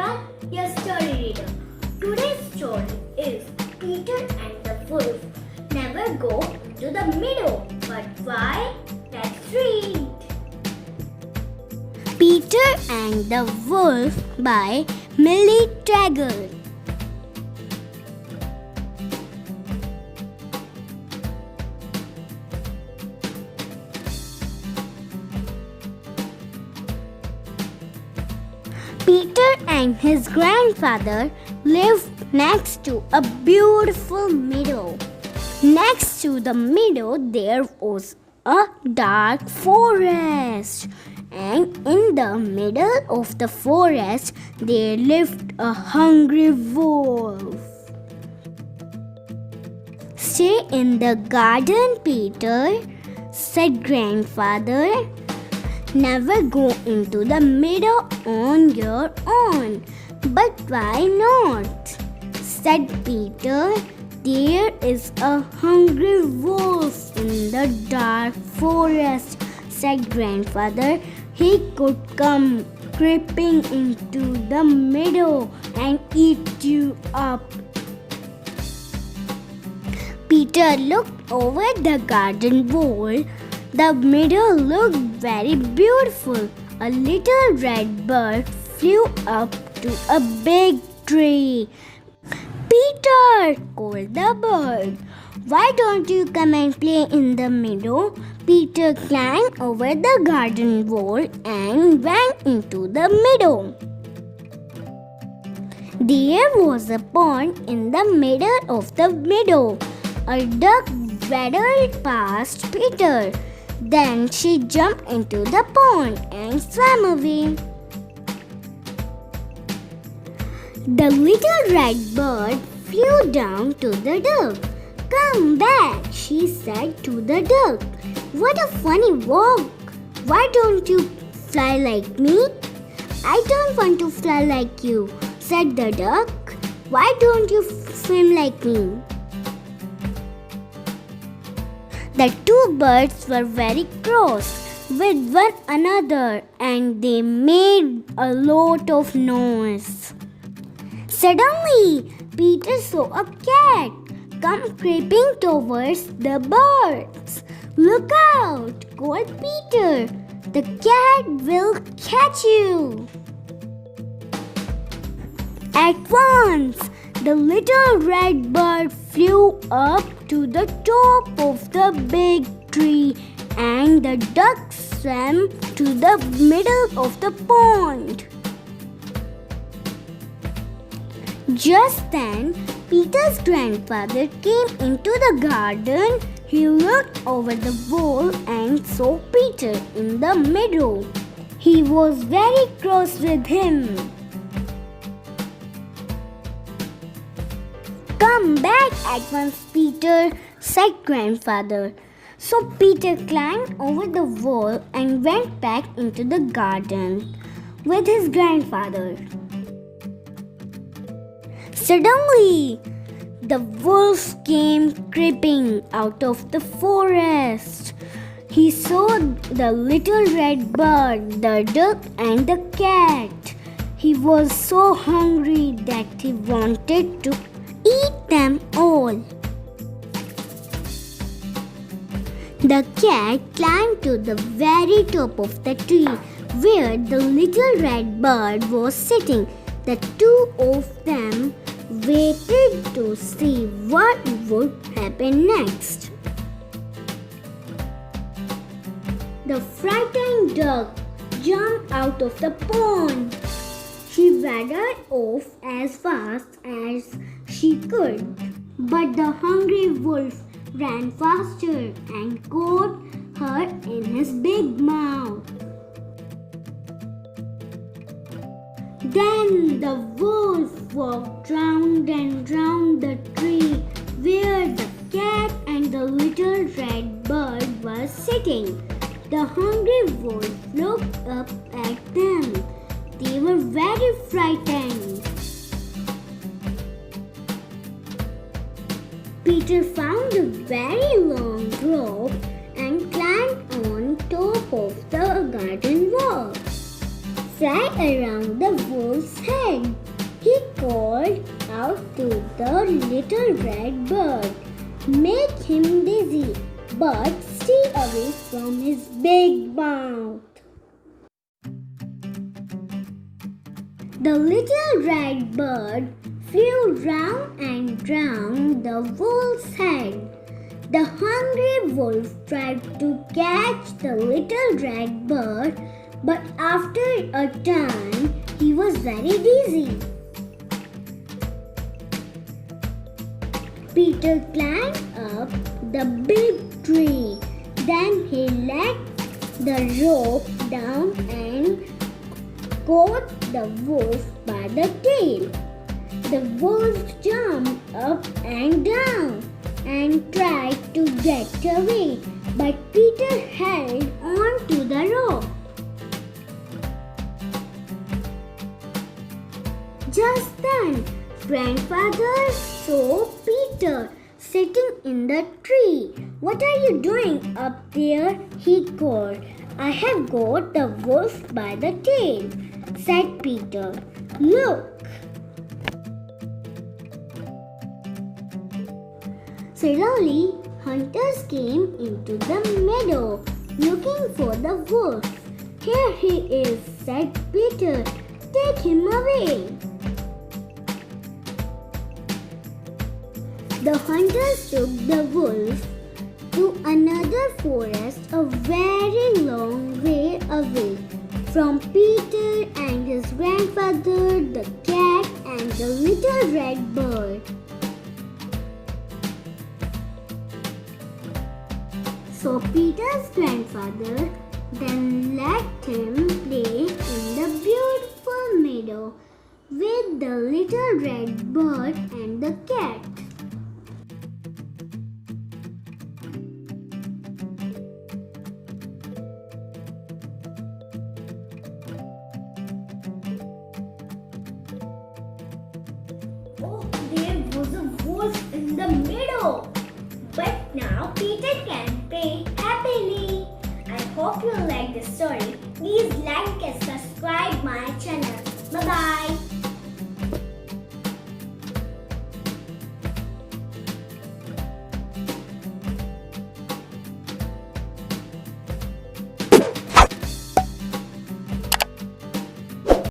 Aashira, your story reader. Today's story is Peter and the Wolf never go to the meadow. But why? Let's read. Peter and the Wolf by Teggle. Peter and his grandfather lived next to a beautiful meadow. Next to the meadow there was a dark forest, and in the middle of the forest there lived a hungry wolf. "Stay in the garden, Peter," said grandfather. "Never go into the meadow on your own." "But why not?" said Peter. "There is a hungry wolf in the dark forest," said grandfather. "He could come creeping into the meadow and eat you up." Peter looked over the garden wall. The meadow looked very beautiful. A little red bird flew up to a big tree. "Peter," called the bird, "why don't you come and play in the meadow?" Peter climbed over the garden wall and went into the meadow. There was a pond in the middle of the meadow. A duck waddled past Peter. Then she jumped into the pond and swam away. The little red bird flew down to the duck. "Come back," she said to the duck. "What a funny walk. Why don't you fly like me?" "I don't want to fly like you," said the duck. "Why don't you swim like me?" The two birds were very cross with one another, and they made a lot of noise. Suddenly, Peter saw a cat come creeping towards the birds. "Look out!" called Peter. "The cat will catch you." At once, the little red bird flew up to the top of the big tree, and the duck swam to the middle of the pond. Just then, Peter's grandfather came into the garden. He looked over the wall and saw Peter in the meadow. He was very cross with him. "Come back at once, Peter," said grandfather. So Peter climbed over the wall and went back into the garden with his grandfather. Suddenly, the wolf came creeping out of the forest. He saw the little red bird, the duck, and the cat. He was so hungry that he wanted to eat them all. The cat climbed to the very top of the tree where the little red bird was sitting. The two of them waited to see what would happen next. The frightened duck jumped out of the pond. She waddled off as fast as she could, but the hungry wolf ran faster and caught her in his big mouth. Then the wolf walked round and round the tree where the cat and the little red bird were sitting. The hungry wolf looked up at them. They were very frightened. Peter found a very long rope and climbed on top of the garden wall. Fly around the wolf's head. called out to the little red bird, "Make him dizzy, but stay away from his big mouth." The little red bird flew round and round the wolf's head. The hungry wolf tried to catch the little red bird, but after a time he was very dizzy. Peter climbed up the big tree. Then he let the rope down and caught the wolf by the tail. The wolf jumped up and down and tried to get away, but Peter held on to the rope. Just then, Grandfather saw Peter sitting in the tree. "What are you doing up there?" he called. "I have got the wolf by the tail," said Peter. "Look." Suddenly, hunters came into the meadow looking for the wolf. "Here he is," said Peter. "Take him away." The hunters took the wolf to another forest a very long way away from Peter and his grandfather, the cat, and the little red bird. So Peter's grandfather then let him play in the beautiful meadow with the little red bird and the cat. Oh, there was a wolf in the meadow. But now Peter can play happily. I hope you like the story. Please like and subscribe my channel.